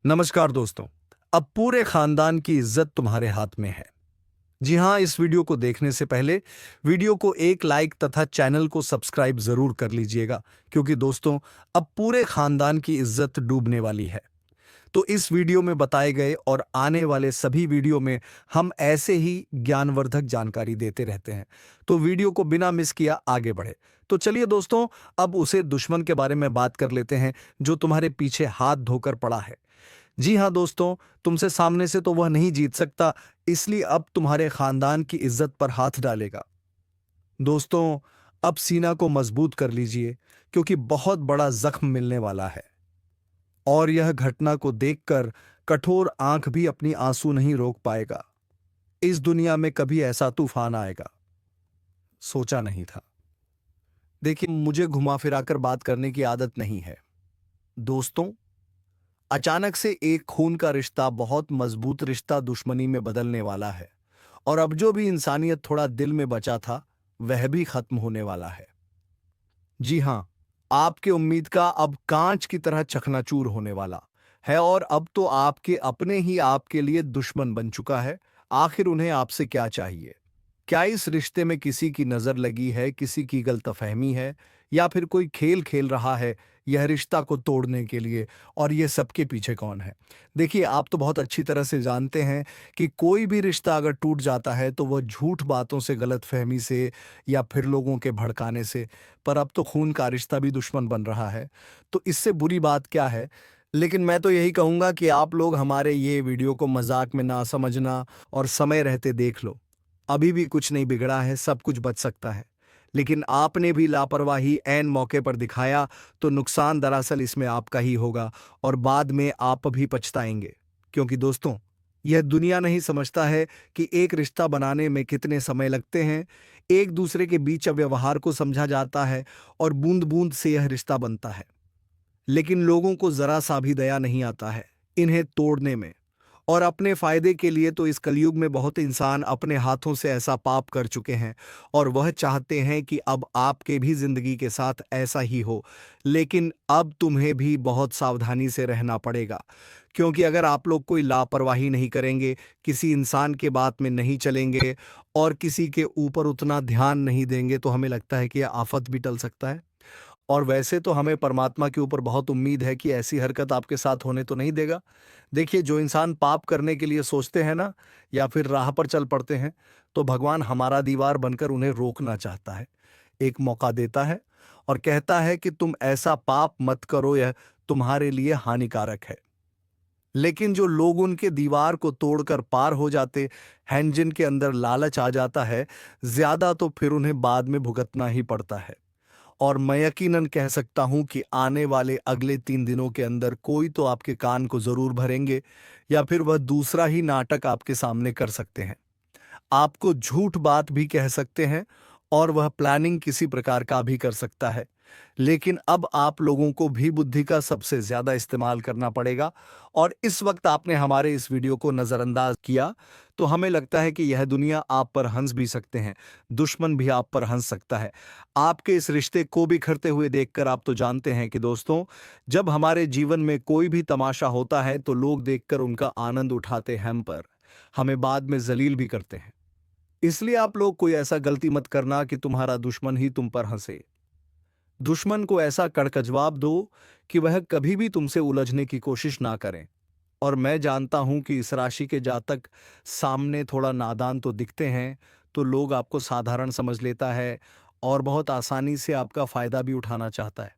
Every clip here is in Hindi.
नमस्कार दोस्तों। अब पूरे खानदान की इज्जत तुम्हारे हाथ में है। जी हां, इस वीडियो को देखने से पहले वीडियो को एक लाइक तथा चैनल को सब्सक्राइब जरूर कर लीजिएगा, क्योंकि दोस्तों अब पूरे खानदान की इज्जत डूबने वाली है। तो इस वीडियो में बताए गए और आने वाले सभी वीडियो में हम ऐसे ही ज्ञानवर्धक जानकारी देते रहते हैं। तो वीडियो को बिना मिस किया आगे बढ़े। तो चलिए दोस्तों, अब उसे दुश्मन के बारे में बात कर लेते हैं जो तुम्हारे पीछे हाथ धोकर पड़ा है। जी हाँ दोस्तों, तुमसे सामने से तो वह नहीं जीत सकता, इसलिए अब तुम्हारे खानदान की इज्जत पर हाथ डालेगा। दोस्तों, अब सीना को मजबूत कर लीजिए, क्योंकि बहुत बड़ा जख्म मिलने वाला है। और यह घटना को देखकर कठोर आंख भी अपनी आंसू नहीं रोक पाएगा। इस दुनिया में कभी ऐसा तूफान आएगा, सोचा नहीं था। देखिए, मुझे घुमा फिराकर बात करने की आदत नहीं है। दोस्तों, अचानक से एक खून का रिश्ता बहुत मजबूत रिश्ता दुश्मनी में बदलने वाला है। और अब जो भी इंसानियत थोड़ा दिल में बचा था, वह भी खत्म होने वाला है। जी हां, आपके उम्मीद का अब कांच की तरह चकनाचूर होने वाला है। और अब तो आपके अपने ही आपके लिए दुश्मन बन चुका है। आखिर उन्हें आपसे क्या चाहिए? क्या इस रिश्ते में किसी की नजर लगी है, किसी की गलतफहमी है, या फिर कोई खेल खेल रहा है यह रिश्ता को तोड़ने के लिए? और ये सबके पीछे कौन है? देखिए, आप तो बहुत अच्छी तरह से जानते हैं कि कोई भी रिश्ता अगर टूट जाता है तो वह झूठ बातों से, गलतफहमी से, या फिर लोगों के भड़काने से। पर अब तो खून का रिश्ता भी दुश्मन बन रहा है, तो इससे बुरी बात क्या है? लेकिन मैं तो यही कहूंगा कि आप लोग हमारे ये वीडियो को मजाक में ना समझना और समय रहते देख लो। अभी भी कुछ नहीं बिगड़ा है, सब कुछ बच सकता है। लेकिन आपने भी लापरवाही ऐन मौके पर दिखाया, तो नुकसान दरअसल इसमें आपका ही होगा और बाद में आप भी पछताएंगे। क्योंकि दोस्तों, यह दुनिया नहीं समझता है कि एक रिश्ता बनाने में कितने समय लगते हैं। एक दूसरे के बीच व्यवहार को समझा जाता है और बूंद बूंद से यह रिश्ता बनता है। लेकिन लोगों को जरा सा भी दया नहीं आता है इन्हें तोड़ने में। और अपने फायदे के लिए तो इस कलयुग में बहुत इंसान अपने हाथों से ऐसा पाप कर चुके हैं, और वह चाहते हैं कि अब आपके भी जिंदगी के साथ ऐसा ही हो। लेकिन अब तुम्हें भी बहुत सावधानी से रहना पड़ेगा, क्योंकि अगर आप लोग कोई लापरवाही नहीं करेंगे, किसी इंसान के बात में नहीं चलेंगे और किसी के ऊपर उतना ध्यान नहीं देंगे, तो हमें लगता है कि यह आफत भी टल सकता है। और वैसे तो हमें परमात्मा के ऊपर बहुत उम्मीद है कि ऐसी हरकत आपके साथ होने तो नहीं देगा। देखिए, जो इंसान पाप करने के लिए सोचते हैं ना, या फिर राह पर चल पड़ते हैं, तो भगवान हमारा दीवार बनकर उन्हें रोकना चाहता है, एक मौका देता है और कहता है कि तुम ऐसा पाप मत करो, यह तुम्हारे लिए हानिकारक है। लेकिन जो लोग उनके दीवार को तोड़कर पार हो जाते हैं, जिनके अंदर लालच आ जाता है ज्यादा, तो फिर उन्हें बाद में भुगतना ही पड़ता है। और मैं यकीनन कह सकता हूं कि आने वाले अगले 3 दिनों के अंदर कोई तो आपके कान को जरूर भरेंगे, या फिर वह दूसरा ही नाटक आपके सामने कर सकते हैं। आपको झूठ बात भी कह सकते हैं, और वह प्लानिंग किसी प्रकार का भी कर सकता है। लेकिन अब आप लोगों को भी बुद्धि का सबसे ज्यादा इस्तेमाल करना पड़ेगा। और इस वक्त आपने हमारे इस वीडियो को नजरअंदाज किया, तो हमें लगता है कि यह दुनिया आप पर हंस भी सकते हैं, दुश्मन भी आप पर हंस सकता है। आपके इस रिश्ते को बिखरते हुए देखकर आप तो जानते हैं कि दोस्तों, जब हमारे जीवन में कोई भी तमाशा होता है तो लोग देखकर उनका आनंद उठाते हैं, हम पर हमें बाद में जलील भी करते हैं। इसलिए आप लोग कोई ऐसा गलती मत करना कि तुम्हारा दुश्मन ही तुम पर हंसे। दुश्मन को ऐसा कड़क जवाब दो कि वह कभी भी तुमसे उलझने की कोशिश ना करें। और मैं जानता हूं कि इस राशि के जातक सामने थोड़ा नादान तो दिखते हैं, तो लोग आपको साधारण समझ लेता है और बहुत आसानी से आपका फायदा भी उठाना चाहता है।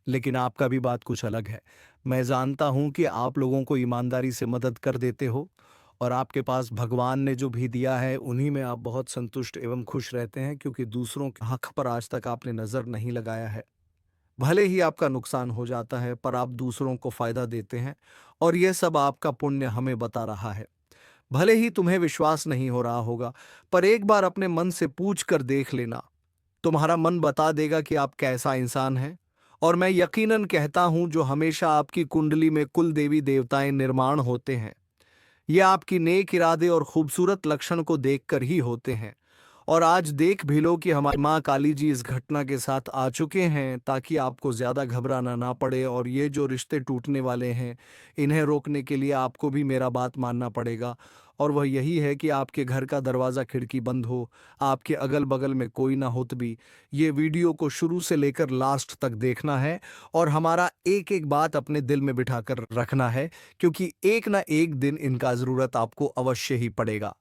लेकिन आपका भी बात कुछ अलग है। मैं जानता हूं कि आप लोगों को ईमानदारी से मदद कर देते हो, और आपके पास भगवान ने जो भी दिया है उन्हीं में आप बहुत संतुष्ट एवं खुश रहते हैं, क्योंकि दूसरों के हक पर आज तक आपने नजर नहीं लगाया है। भले ही आपका नुकसान हो जाता है, पर आप दूसरों को फायदा देते हैं, और यह सब आपका पुण्य हमें बता रहा है। भले ही तुम्हें विश्वास नहीं हो रहा होगा, पर एक बार अपने मन से पूछ कर देख लेना। तुम्हारा मन बता देगा कि आप कैसा इंसान हैं। और मैं यकीनन कहता हूं, जो हमेशा आपकी कुंडली में कुल देवी देवताएं निर्माण होते हैं, ये आपकी नेक इरादे और खूबसूरत लक्षण को देखकर ही होते हैं। और आज देख भी लो कि हमारी माँ काली जी इस घटना के साथ आ चुके हैं, ताकि आपको ज़्यादा घबराना ना पड़े। और ये जो रिश्ते टूटने वाले हैं, इन्हें रोकने के लिए आपको भी मेरा बात मानना पड़ेगा। और वह यही है कि आपके घर का दरवाज़ा खिड़की बंद हो, आपके अगल बगल में कोई ना हो भी। ये वीडियो को शुरू से लेकर लास्ट तक देखना है और हमारा एक एक बात अपने दिल में बिठा कर रखना है, क्योंकि एक ना एक दिन इनका ज़रूरत आपको अवश्य ही पड़ेगा।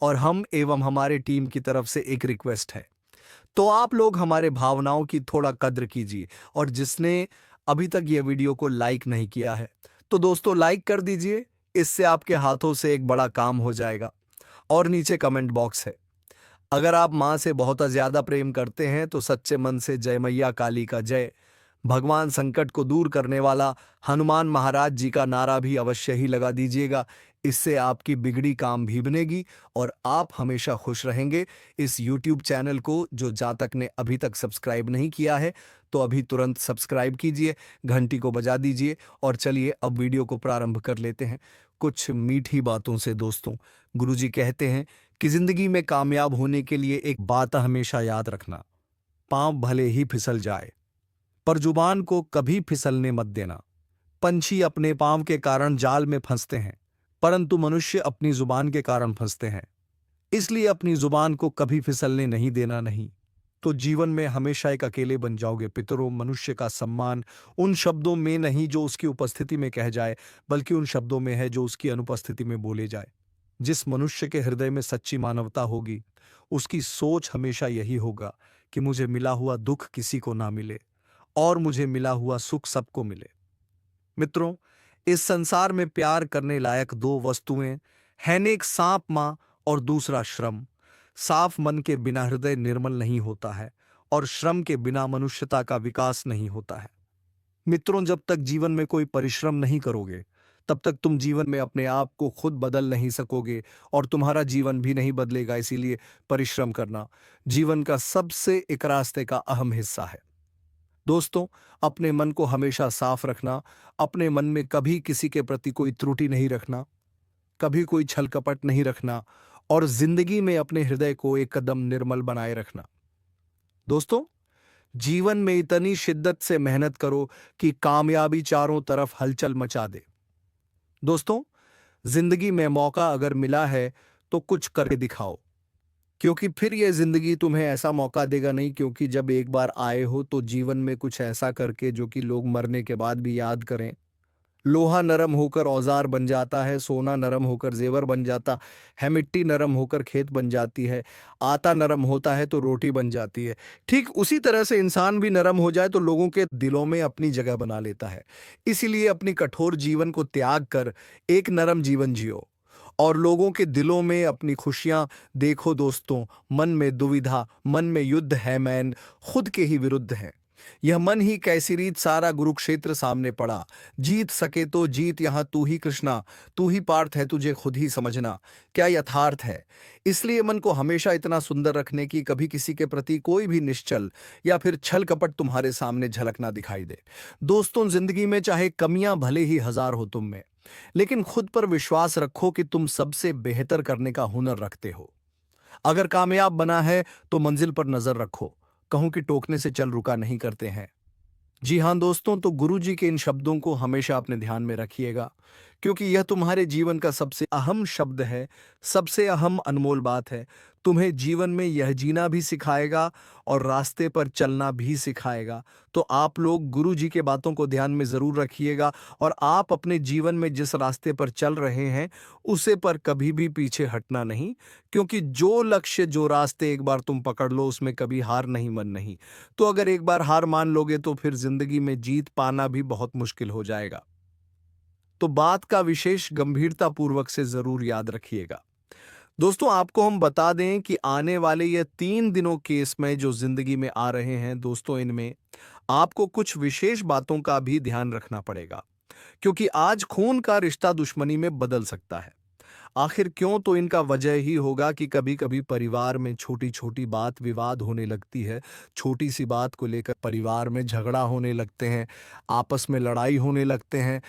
और हम एवं हमारे टीम की तरफ से एक रिक्वेस्ट है, तो आप लोग हमारे भावनाओं की थोड़ा कद्र कीजिए। और जिसने अभी तक ये वीडियो को लाइक नहीं किया है, तो दोस्तों लाइक कर दीजिए, इससे आपके हाथों से एक बड़ा काम हो जाएगा। और नीचे कमेंट बॉक्स है, अगर आप माँ से बहुत ज़्यादा प्रेम करते हैं तो सच्चे मन से जय मैया काली का जय, भगवान संकट को दूर करने वाला हनुमान महाराज जी का नारा भी अवश्य ही लगा दीजिएगा। इससे आपकी बिगड़ी काम भी बनेगी और आप हमेशा खुश रहेंगे। इस YouTube चैनल को जो जातक ने अभी तक सब्सक्राइब नहीं किया है, तो अभी तुरंत सब्सक्राइब कीजिए, घंटी को बजा दीजिए। और चलिए अब वीडियो को प्रारंभ कर लेते हैं कुछ मीठी बातों से। दोस्तों, गुरुजी कहते हैं कि जिंदगी में कामयाब होने के लिए एक बात हमेशा याद रखना, पांव भले ही फिसल जाए पर जुबान को कभी फिसलने मत देना। पंछी अपने पांव के कारण जाल में फंसते हैं, परंतु मनुष्य अपनी जुबान के कारण फंसते हैं। इसलिए अपनी जुबान को कभी फिसलने नहीं देना। नहीं तो जीवन में हमेशा एक अकेले बन जाओगे। पितरों, मनुष्य का सम्मान उन शब्दों में नहीं जो उसकी उपस्थिति में कह जाए, बल्कि उन शब्दों में है जो उसकी अनुपस्थिति में बोले जाए। जिस मनुष्य के हृदय में सच्ची मानवता होगी, उसकी सोच हमेशा यही होगा कि मुझे मिला हुआ दुख किसी को ना मिले और मुझे मिला हुआ सुख सबको मिले। मित्रों, इस संसार में प्यार करने लायक दो वस्तुएं हैं, एक सांप मां और दूसरा श्रम। साफ मन के बिना हृदय निर्मल नहीं होता है और श्रम के बिना मनुष्यता का विकास नहीं होता है। मित्रों, जब तक जीवन में कोई परिश्रम नहीं करोगे, तब तक तुम जीवन में अपने आप को खुद बदल नहीं सकोगे और तुम्हारा जीवन भी नहीं बदलेगा। इसीलिए परिश्रम करना जीवन का सबसे एक रास्ते का अहम हिस्सा है। दोस्तों, अपने मन को हमेशा साफ रखना, अपने मन में कभी किसी के प्रति कोई त्रुटि नहीं रखना, कभी कोई छल कपट नहीं रखना और जिंदगी में अपने हृदय को एक कदम निर्मल बनाए रखना। दोस्तों, जीवन में इतनी शिद्दत से मेहनत करो कि कामयाबी चारों तरफ हलचल मचा दे। दोस्तों, जिंदगी में मौका अगर मिला है तो कुछ करके दिखाओ, क्योंकि फिर यह जिंदगी तुम्हें ऐसा मौका देगा नहीं। क्योंकि जब एक बार आए हो तो जीवन में कुछ ऐसा करके जो कि लोग मरने के बाद भी याद करें। लोहा नरम होकर औजार बन जाता है, सोना नरम होकर जेवर बन जाता है, मिट्टी नरम होकर खेत बन जाती है, आटा नरम होता है तो रोटी बन जाती है। ठीक उसी तरह से इंसान भी नरम हो जाए तो लोगों के दिलों में अपनी जगह बना लेता है। इसीलिए अपनी कठोर जीवन को त्याग कर एक नरम जीवन जियो और लोगों के दिलों में अपनी खुशियां देखो। दोस्तों, मन में दुविधा, मन में युद्ध है, मैन खुद के ही विरुद्ध है। यह मन ही कैसी रीत, सारा कुरुक्षेत्र सामने पड़ा। जीत सके तो जीत यहां तू ही कृष्णा, तू ही पार्थ है, तुझे खुद ही समझना क्या यथार्थ है। इसलिए मन को हमेशा इतना सुंदर रखने की कभी किसी के प्रति कोई भी निश्चल या फिर छल कपट तुम्हारे सामने झलक ना दिखाई दे। दोस्तों, जिंदगी में चाहे कमियां भले ही हजार हो तुम में, लेकिन खुद पर विश्वास रखो कि तुम सबसे बेहतर करने का हुनर रखते हो। अगर कामयाब बना है तो मंजिल पर नजर रखो, कहूं कि टोकने से चल रुका नहीं करते हैं। जी हां दोस्तों, तो गुरु जी के इन शब्दों को हमेशा अपने ध्यान में रखिएगा, क्योंकि यह तुम्हारे जीवन का सबसे अहम शब्द है, सबसे अहम अनमोल बात है। तुम्हें जीवन में यह जीना भी सिखाएगा और रास्ते पर चलना भी सिखाएगा। तो आप लोग गुरु जी के बातों को ध्यान में जरूर रखिएगा और आप अपने जीवन में जिस रास्ते पर चल रहे हैं उसे पर कभी भी पीछे हटना नहीं, क्योंकि जो लक्ष्य, जो रास्ते एक बार तुम पकड़ लो उसमें कभी हार नहीं मन नहीं। तो अगर एक बार हार मान लोगे तो फिर जिंदगी में जीत पाना भी बहुत मुश्किल हो जाएगा। तो बात का विशेष गंभीरता पूर्वक से जरूर याद रखिएगा। दोस्तों, आपको हम बता दें कि आने वाले ये 3 दिनों के इसमें जो जिंदगी में आ रहे हैं दोस्तों, इनमें आपको कुछ विशेष बातों का भी ध्यान रखना पड़ेगा, क्योंकि आज खून का रिश्ता दुश्मनी में बदल सकता है। आखिर क्यों? तो इनका वजह ही होगा कि कभी कभी परिवार में छोटी छोटी बात विवाद होने लगती है। छोटी सी बात को लेकर परिवार में झगड़ा होने लगते हैं, आपस में लड़ाई होने लगते हैं।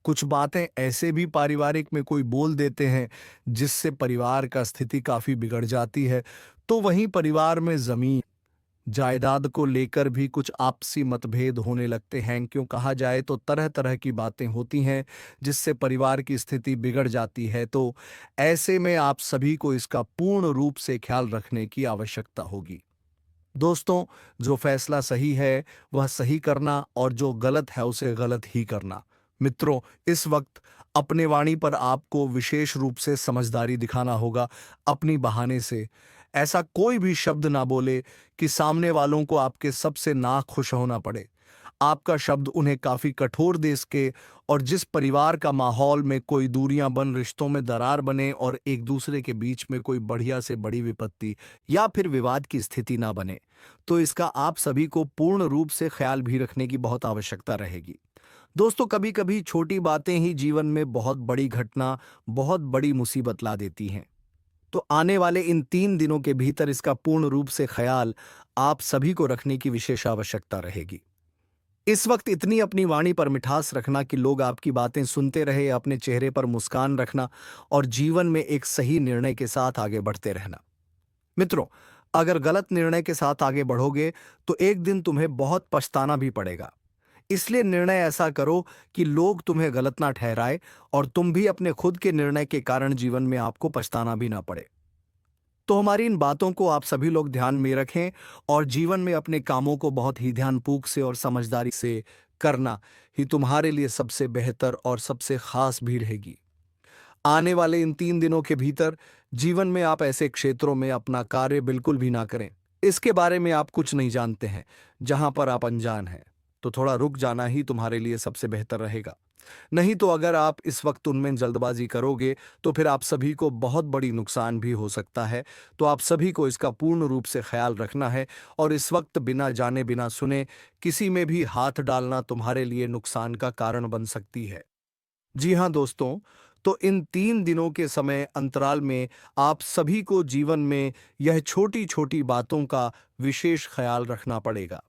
कुछ बातें ऐसे भी पारिवारिक में कोई बोल देते हैं जिससे परिवार का स्थिति काफ़ी बिगड़ जाती है। तो वहीं परिवार में जमीन जायदाद को लेकर भी कुछ आपसी मतभेद होने लगते हैं। क्यों कहा जाए तो तरह तरह की बातें होती हैं जिससे परिवार की स्थिति बिगड़ जाती है। तो ऐसे में आप सभी को इसका पूर्ण रूप से ख्याल रखने की आवश्यकता होगी। दोस्तों, जो फैसला सही है वह सही करना और जो गलत है उसे गलत ही करना। मित्रों, इस वक्त अपने वाणी पर आपको विशेष रूप से समझदारी दिखाना होगा। अपनी बहाने से ऐसा कोई भी शब्द ना बोले कि सामने वालों को आपके सबसे ना खुश होना पड़े। आपका शब्द उन्हें काफी कठोर दे सके और जिस परिवार का माहौल में कोई दूरियां बन, रिश्तों में दरार बने और एक दूसरे के बीच में कोई बढ़िया से बड़ी विपत्ति या फिर विवाद की स्थिति ना बने, तो इसका आप सभी को पूर्ण रूप से ख्याल भी रखने की बहुत आवश्यकता रहेगी। दोस्तों, कभी कभी छोटी बातें ही जीवन में बहुत बड़ी घटना, बहुत बड़ी मुसीबत ला देती हैं। तो आने वाले इन 3 दिनों के भीतर इसका पूर्ण रूप से ख्याल आप सभी को रखने की विशेष आवश्यकता रहेगी। इस वक्त इतनी अपनी वाणी पर मिठास रखना कि लोग आपकी बातें सुनते रहे, अपने चेहरे पर मुस्कान रखना और जीवन में एक सही निर्णय के साथ आगे बढ़ते रहना। मित्रों, अगर गलत निर्णय के साथ आगे बढ़ोगे तो एक दिन तुम्हें बहुत पछताना भी पड़ेगा। इसलिए निर्णय ऐसा करो कि लोग तुम्हें गलत ना ठहराए और तुम भी अपने खुद के निर्णय के कारण जीवन में आपको पछताना भी ना पड़े। तो हमारी इन बातों को आप सभी लोग ध्यान में रखें और जीवन में अपने कामों को बहुत ही ध्यानपूर्वक से और समझदारी से करना ही तुम्हारे लिए सबसे बेहतर और सबसे खास भी रहेगी। आने वाले इन 3 दिनों के भीतर जीवन में आप ऐसे क्षेत्रों में अपना कार्य बिल्कुल भी ना करें, इसके बारे में आप कुछ नहीं जानते हैं, जहां पर आप अनजान हैं, तो थोड़ा रुक जाना ही तुम्हारे लिए सबसे बेहतर रहेगा। नहीं तो अगर आप इस वक्त उनमें जल्दबाजी करोगे तो फिर आप सभी को बहुत बड़ी नुकसान भी हो सकता है। तो आप सभी को इसका पूर्ण रूप से ख्याल रखना है और इस वक्त बिना जाने बिना सुने किसी में भी हाथ डालना तुम्हारे लिए नुकसान का कारण बन सकती है। जी हाँ दोस्तों, तो इन 3 दिनों के समय अंतराल में आप सभी को जीवन में यह छोटी छोटी बातों का विशेष ख्याल रखना पड़ेगा।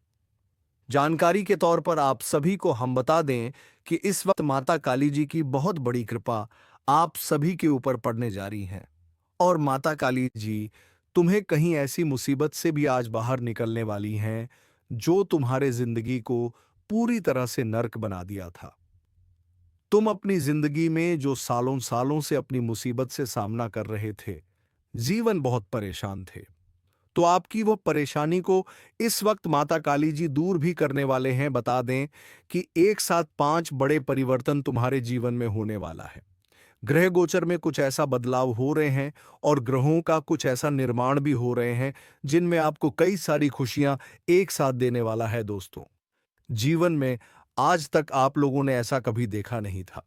जानकारी के तौर पर आप सभी को हम बता दें कि इस वक्त माता काली जी की बहुत बड़ी कृपा आप सभी के ऊपर पड़ने जा रही है और माता काली जी तुम्हें कहीं ऐसी मुसीबत से भी आज बाहर निकलने वाली हैं जो तुम्हारे जिंदगी को पूरी तरह से नर्क बना दिया था। तुम अपनी जिंदगी में जो सालों सालों से अपनी मुसीबत से सामना कर रहे थे, जीवन बहुत परेशान थे, तो आपकी वो परेशानी को इस वक्त माता काली जी दूर भी करने वाले हैं। बता दें कि एक साथ 5 बड़े परिवर्तन तुम्हारे जीवन में होने वाला है। ग्रह गोचर में कुछ ऐसा बदलाव हो रहे हैं और ग्रहों का कुछ ऐसा निर्माण भी हो रहे हैं जिनमें आपको कई सारी खुशियां एक साथ देने वाला है। दोस्तों, जीवन में आज तक आप लोगों ने ऐसा कभी देखा नहीं था।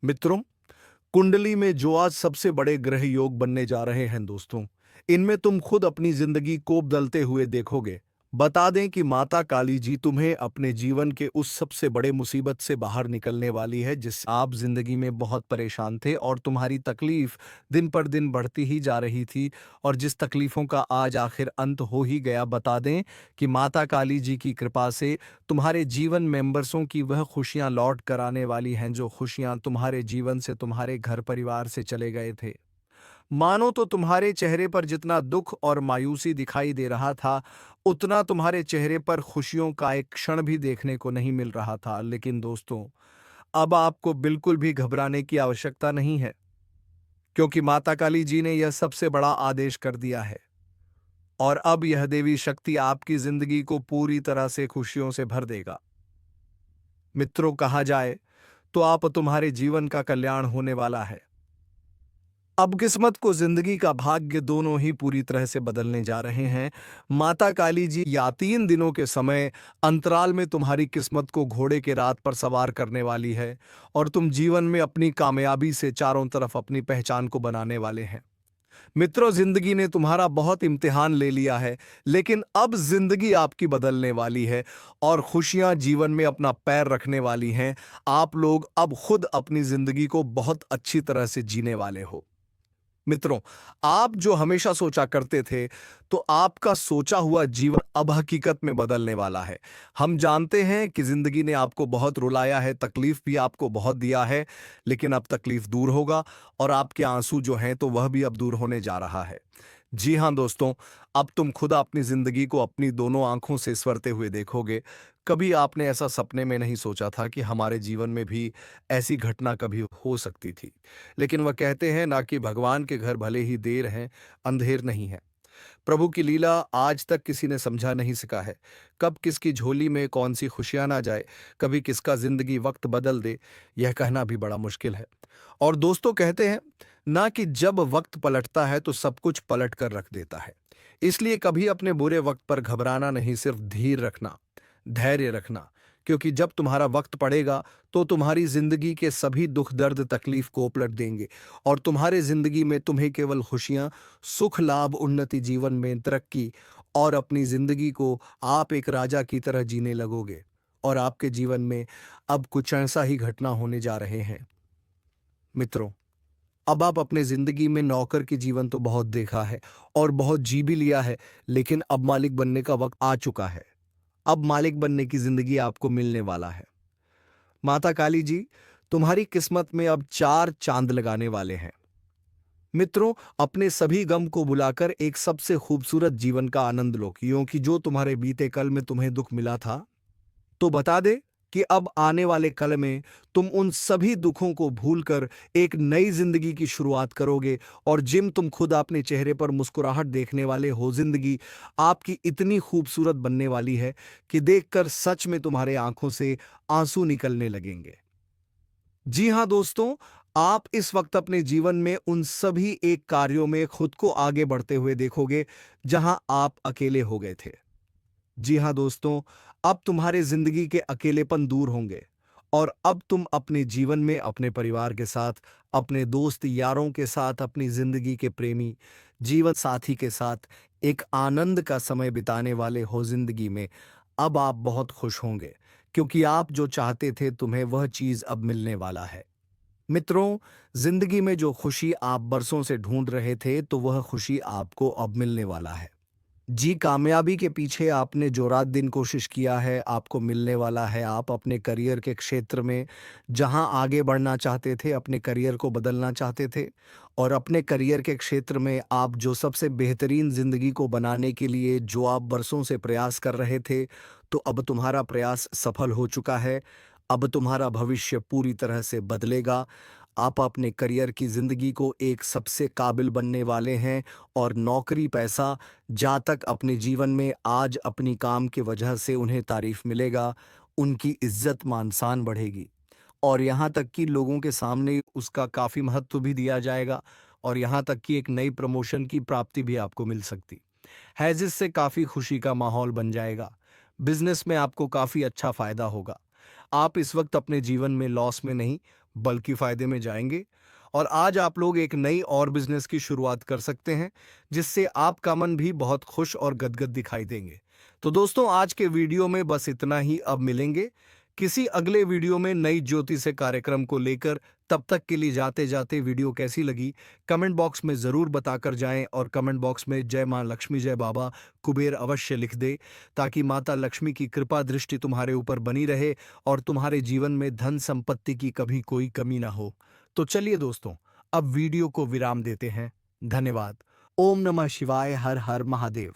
मित्रों, कुंडली में जो आज सबसे बड़े ग्रह योग बनने जा रहे हैं दोस्तों, इनमें तुम खुद अपनी जिंदगी को बदलते हुए देखोगे। बता दें कि माता काली जी तुम्हें अपने जीवन के उस सबसे बड़े मुसीबत से बाहर निकलने वाली है जिससे आप जिंदगी में बहुत परेशान थे और तुम्हारी तकलीफ दिन पर दिन बढ़ती ही जा रही थी और जिस तकलीफों का आज आखिर अंत हो ही गया। बता दें कि माता काली जी की कृपा से तुम्हारे जीवन मेंबर्सों की वह खुशियां लौट कर आने वाली हैं जो खुशियां तुम्हारे जीवन से, तुम्हारे घर परिवार से चले गए थे। मानो तो तुम्हारे चेहरे पर जितना दुख और मायूसी दिखाई दे रहा था, उतना तुम्हारे चेहरे पर खुशियों का एक क्षण भी देखने को नहीं मिल रहा था। लेकिन दोस्तों, अब आपको बिल्कुल भी घबराने की आवश्यकता नहीं है, क्योंकि माता काली जी ने यह सबसे बड़ा आदेश कर दिया है और अब यह देवी शक्ति आपकी जिंदगी को पूरी तरह से खुशियों से भर देगा। मित्रों, कहा जाए तो आप तुम्हारे जीवन का कल्याण होने वाला है। अब किस्मत को जिंदगी का भाग्य दोनों ही पूरी तरह से बदलने जा रहे हैं। माता काली जी या 3 दिनों के समय अंतराल में तुम्हारी किस्मत को घोड़े के रात पर सवार करने वाली है और तुम जीवन में अपनी कामयाबी से चारों तरफ अपनी पहचान को बनाने वाले हैं। मित्रों, जिंदगी ने तुम्हारा बहुत इम्तिहान ले लिया है, लेकिन अब जिंदगी आपकी बदलने वाली है और खुशियां जीवन में अपना पैर रखने वाली हैं। आप लोग अब खुद अपनी जिंदगी को बहुत अच्छी तरह से जीने वाले हो। मित्रों, आप जो हमेशा सोचा करते थे, तो आपका सोचा हुआ जीवन अब हकीकत में बदलने वाला है। हम जानते हैं कि जिंदगी ने आपको बहुत रुलाया है, तकलीफ भी आपको बहुत दिया है, लेकिन अब तकलीफ दूर होगा और आपके आंसू जो हैं तो वह भी अब दूर होने जा रहा है। जी हाँ दोस्तों, अब तुम खुद अपनी जिंदगी को अपनी दोनों आंखों से स्वरते हुए देखोगे। कभी आपने ऐसा सपने में नहीं सोचा था कि हमारे जीवन में भी ऐसी घटना कभी हो सकती थी। लेकिन वह कहते हैं ना कि भगवान के घर भले ही देर है, अंधेर नहीं है। प्रभु की लीला आज तक किसी ने समझा नहीं सका है। कब किसकी झोली में कौन सी खुशियां ना जाए, कभी किसका जिंदगी वक्त बदल दे, यह कहना भी बड़ा मुश्किल है। और दोस्तों कहते हैं ना कि जब वक्त पलटता है तो सब कुछ पलट कर रख देता है। इसलिए कभी अपने बुरे वक्त पर घबराना नहीं, सिर्फ धीर रखना, धैर्य रखना। क्योंकि जब तुम्हारा वक्त पड़ेगा तो तुम्हारी जिंदगी के सभी दुख दर्द तकलीफ को पलट देंगे और तुम्हारे जिंदगी में तुम्हें केवल खुशियां, सुख, लाभ, उन्नति, जीवन में तरक्की और अपनी जिंदगी को आप एक राजा की तरह जीने लगोगे। और आपके जीवन में अब कुछ ऐसा ही घटना होने जा रहे हैं मित्रों। अब आप अपने जिंदगी में नौकर की जीवन तो बहुत देखा है और बहुत जी भी लिया है, लेकिन अब मालिक बनने का वक्त आ चुका है। अब मालिक बनने की जिंदगी आपको मिलने वाला है। माता काली जी तुम्हारी किस्मत में अब 4 चांद लगाने वाले हैं। मित्रों, अपने सभी गम को बुलाकर एक सबसे खूबसूरत जीवन का आनंद लो, क्योंकि जो तुम्हारे बीते कल में तुम्हें दुख मिला था, तो बता दे कि अब आने वाले कल में तुम उन सभी दुखों को भूलकर एक नई जिंदगी की शुरुआत करोगे। और जिम तुम खुद अपने चेहरे पर मुस्कुराहट देखने वाले हो, जिंदगी आपकी इतनी खूबसूरत बनने वाली है कि देखकर सच में तुम्हारे आंखों से आंसू निकलने लगेंगे। जी हां दोस्तों, आप इस वक्त अपने जीवन में उन सभी एक कार्यों में खुद को आगे बढ़ते हुए देखोगे जहां आप अकेले हो गए थे। जी हाँ दोस्तों, अब तुम्हारे जिंदगी के अकेलेपन दूर होंगे और अब तुम अपने जीवन में अपने परिवार के साथ, अपने दोस्त यारों के साथ, अपनी जिंदगी के प्रेमी जीवन साथी के साथ एक आनंद का समय बिताने वाले हो। जिंदगी में अब आप बहुत खुश होंगे क्योंकि आप जो चाहते थे तुम्हें वह चीज अब मिलने वाला है। मित्रों, जिंदगी में जो खुशी आप बरसों से ढूंढ रहे थे तो वह खुशी आपको अब मिलने वाला है। जी, कामयाबी के पीछे आपने जो रात दिन कोशिश किया है, आपको मिलने वाला है। आप अपने करियर के क्षेत्र में जहां आगे बढ़ना चाहते थे, अपने करियर को बदलना चाहते थे और अपने करियर के क्षेत्र में आप जो सबसे बेहतरीन ज़िंदगी को बनाने के लिए जो आप बरसों से प्रयास कर रहे थे, तो अब तुम्हारा प्रयास सफल हो चुका है। अब तुम्हारा भविष्य पूरी तरह से बदलेगा। आप अपने करियर की ज़िंदगी को एक सबसे काबिल बनने वाले हैं और नौकरी, पैसा तक अपने जीवन में आज अपनी काम की वजह से उन्हें तारीफ मिलेगा, उनकी इज्जत मान-शान बढ़ेगी और यहाँ तक कि लोगों के सामने उसका काफ़ी महत्व भी दिया जाएगा और यहाँ तक कि एक नई प्रमोशन की प्राप्ति भी आपको मिल सकती है, जिससे काफ़ी खुशी का माहौल बन जाएगा। बिज़नेस में आपको काफ़ी अच्छा फ़ायदा होगा। आप इस वक्त अपने जीवन में लॉस में नहीं, बल्कि फ़ायदे में जाएँगे और आज आप लोग एक नई और बिज़नेस की शुरुआत कर सकते हैं, जिससे आपका मन भी बहुत खुश और गदगद दिखाई देंगे। तो दोस्तों, आज के वीडियो में बस इतना ही। अब मिलेंगे किसी अगले वीडियो में नई ज्योति से कार्यक्रम को लेकर। तब तक के लिए जाते-जाते वीडियो कैसी लगी, कमेंट बॉक्स में ज़रूर बताकर जाएँ और कमेंट बॉक्स में जय माँ लक्ष्मी, जय बाबा कुबेर अवश्य लिख दें, ताकि माता लक्ष्मी की कृपा दृष्टि तुम्हारे ऊपर बनी रहे और तुम्हारे जीवन में धन संपत्ति की कभी कोई कमी ना हो। तो चलिए दोस्तों, अब वीडियो को विराम देते हैं। धन्यवाद। ओम नमः शिवाय। हर हर महादेव।